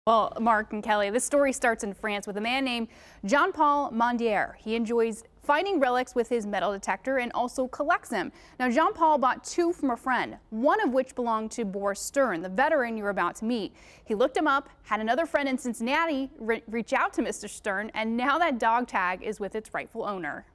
Well, Mark and Kelly, this story starts in France with a man named Jean-Paul Mondier. He enjoys finding relics with his metal detector and also collects them. Now, Jean-Paul bought two from a friend, one of which belonged to Boris Stern, the veteran you're about to meet. He looked him up, had another friend in Cincinnati reach out to Mr. Stern, and now that dog tag is with its rightful owner.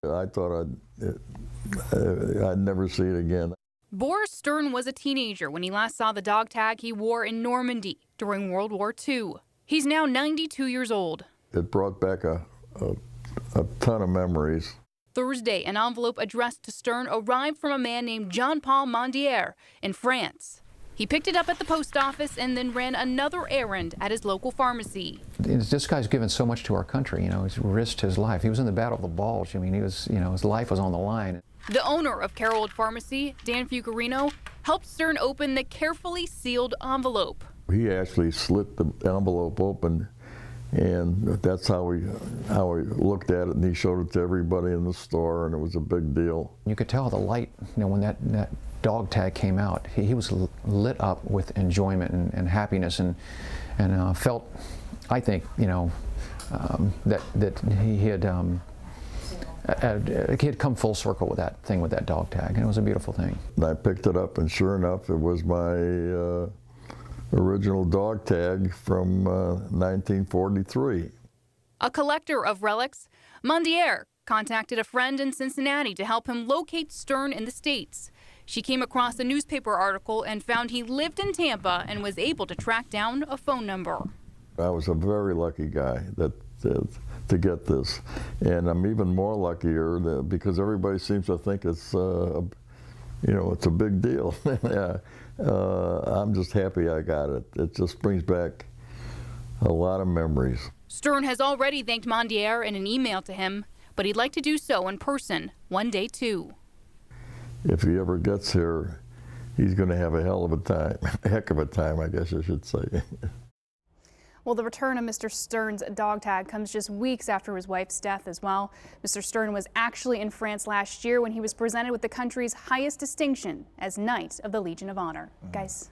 I thought I'd never see it again. Boris Stern was a teenager when he last saw the dog tag he wore in Normandy during World War II. He's now 92 years old. It brought back a ton of memories. Thursday, an envelope addressed to Stern arrived from a man named Jean-Paul Mondier in France. He picked it up at the post office and then ran another errand at his local pharmacy. This guy's given so much to our country. You know, he's risked his life. He was in the Battle of the Bulge. I mean, he was, his life was on the line. The owner of Carold Pharmacy, Dan Fucarino, helped Stern open the carefully sealed envelope. He actually slit the envelope open, and that's how he looked at it, and he showed it to everybody in the store, and it was a big deal. You could tell the light, when that dog tag came out, he was lit up with enjoyment and happiness, and felt, I think, that he had come full circle with that thing, with that dog tag, and it was a beautiful thing. And I picked it up, and sure enough, it was my original dog tag from 1943. A collector of relics, Mondier contacted a friend in Cincinnati to help him locate Stern in the States. She came across a newspaper article and found he lived in Tampa and was able to track down a phone number. I was a very lucky guy to get this, and I'm even more luckier because everybody seems to think it's it's a big deal. Yeah. I'm just happy I got it. It just brings back a lot of memories. Stern has already thanked Mondier in an email to him, but he'd like to do so in person one day too. If he ever gets here, he's going to have a hell of a time, a heck of a time, I guess I should say. Well, the return of Mr. Stern's dog tag comes just weeks after his wife's death as well. Mr. Stern was actually in France last year when he was presented with the country's highest distinction as Knight of the Legion of Honor. Guys.